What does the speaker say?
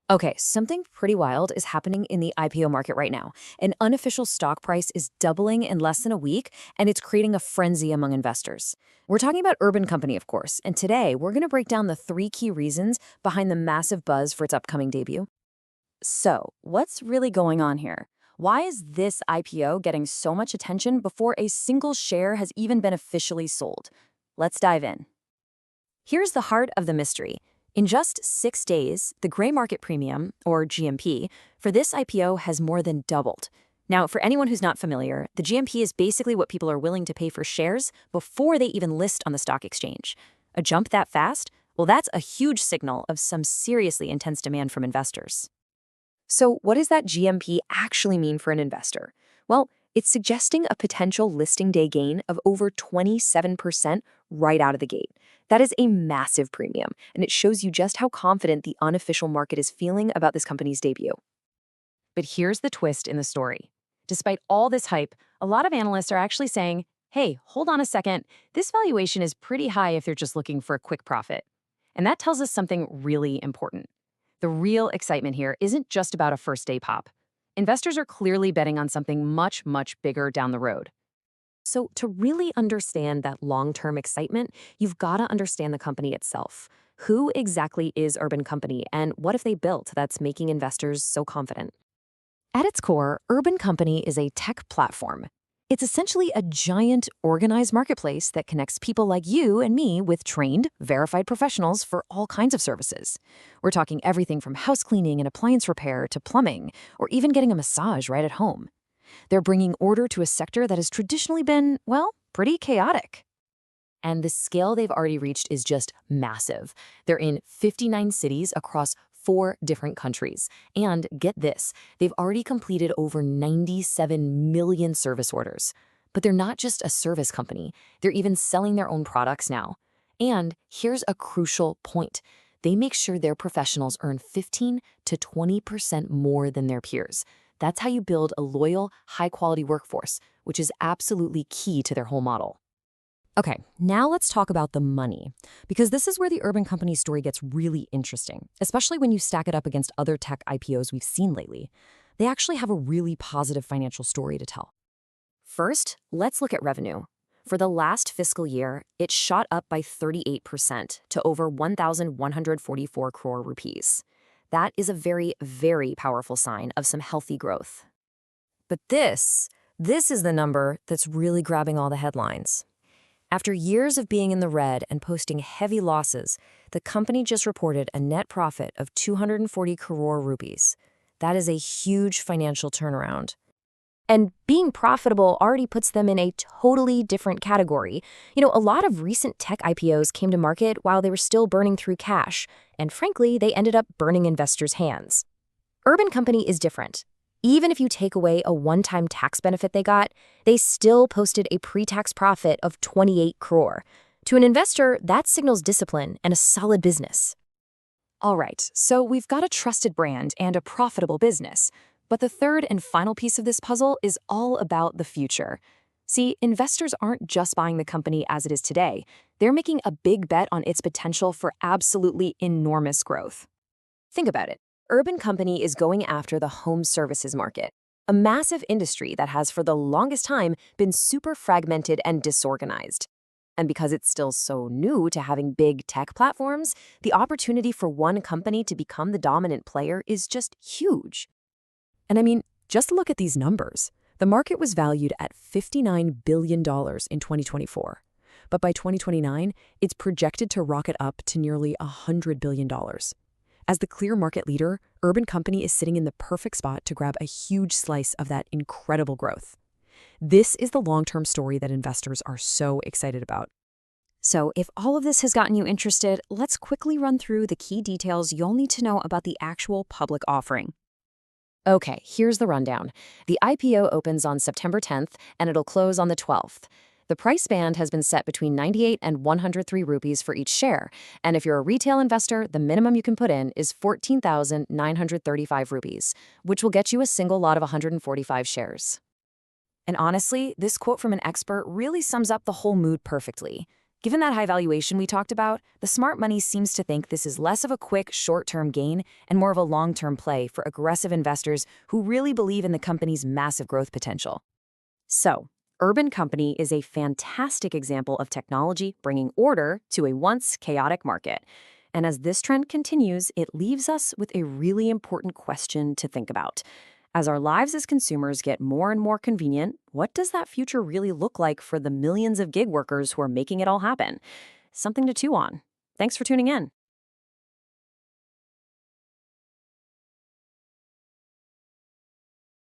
Okay, something pretty wild is happening in the IPO market right now. An unofficial stock price is doubling in less than a week, and it's creating a frenzy among investors. We're talking about Urban Company, of course, and today we're going to break down the three key reasons behind the massive buzz for its upcoming debut. So, what's really going on here? Why is this IPO getting so much attention before a single share has even been officially sold? Let's dive in. Here's the heart of the mystery. In just 6 days, the gray market premium, or GMP, for this IPO has more than doubled. Now, for anyone who's not familiar, the GMP is basically what people are willing to pay for shares before they even list on the stock exchange. A jump that fast? Well, that's a huge signal of some seriously intense demand from investors. So, what does that GMP actually mean for an investor? Well, it's suggesting a potential listing day gain of over 27% right out of the gate. That is a massive premium, and it shows you just how confident the unofficial market is feeling about this company's debut. But here's the twist in the story. Despite all this hype, a lot of analysts are actually saying, hey, hold on a second, this valuation is pretty high if you're just looking for a quick profit. And that tells us something really important. The real excitement here isn't just about a first day pop. Investors are clearly betting on something much, much bigger down the road. So, to really understand that long term excitement, you've got to understand the company itself. Who exactly is Urban Company, and what have they built that's making investors so confident? At its core, Urban Company is a tech platform. It's essentially a giant, organized marketplace that connects people like you and me with trained, verified professionals for all kinds of services. We're talking everything from house cleaning and appliance repair to plumbing, or even getting a massage right at home. They're bringing order to a sector that has traditionally been, well, pretty chaotic. And the scale they've already reached is just massive. They're in 59 cities across 4 different countries. And get this, they've already completed over 97 million service orders. But they're not just a service company, they're even selling their own products now. And here's a crucial point. They make sure their professionals earn 15 to 20% more than their peers. That's how you build a loyal, high-quality workforce, which is absolutely key to their whole model. Okay, now let's talk about the money, because this is where the Urban Company story gets really interesting, especially when you stack it up against other tech IPOs we've seen lately. They actually have a really positive financial story to tell. First, let's look at revenue. For the last fiscal year, it shot up by 38% to over 1,144 crore rupees. That is a very, very powerful sign of some healthy growth. But this is the number that's really grabbing all the headlines. After years of being in the red and posting heavy losses, the company just reported a net profit of 240 crore rupees. That is a huge financial turnaround. And being profitable already puts them in a totally different category. A lot of recent tech IPOs came to market while they were still burning through cash, and frankly, they ended up burning investors' hands. Urban Company is different. Even if you take away a one-time tax benefit they got, they still posted a pre-tax profit of 28 crore. To an investor, that signals discipline and a solid business. All right, so we've got a trusted brand and a profitable business. But the third and final piece of this puzzle is all about the future. See, investors aren't just buying the company as it is today. They're making a big bet on its potential for absolutely enormous growth. Think about it. Urban Company is going after the home services market, a massive industry that has for the longest time been super fragmented and disorganized. And because it's still so new to having big tech platforms, the opportunity for one company to become the dominant player is just huge. And I mean, just look at these numbers. The market was valued at $59 billion in 2024. But by 2029, it's projected to rocket up to nearly $100 billion. As the clear market leader, Urban Company is sitting in the perfect spot to grab a huge slice of that incredible growth. This is the long-term story that investors are so excited about. So if all of this has gotten you interested, let's quickly run through the key details you'll need to know about the actual public offering. Okay, here's the rundown. The IPO opens on September 10th, and it'll close on the 12th. The price band has been set between 98 and 103 rupees for each share, and if you're a retail investor, the minimum you can put in is 14,935 rupees, which will get you a single lot of 145 shares. And honestly, this quote from an expert really sums up the whole mood perfectly. Given that high valuation we talked about, the smart money seems to think this is less of a quick, short-term gain and more of a long-term play for aggressive investors who really believe in the company's massive growth potential. So, Urban Company is a fantastic example of technology bringing order to a once chaotic market. And as this trend continues, it leaves us with a really important question to think about. As our lives as consumers get more and more convenient, what does that future really look like for the millions of gig workers who are making it all happen? Something to chew on. Thanks for tuning in.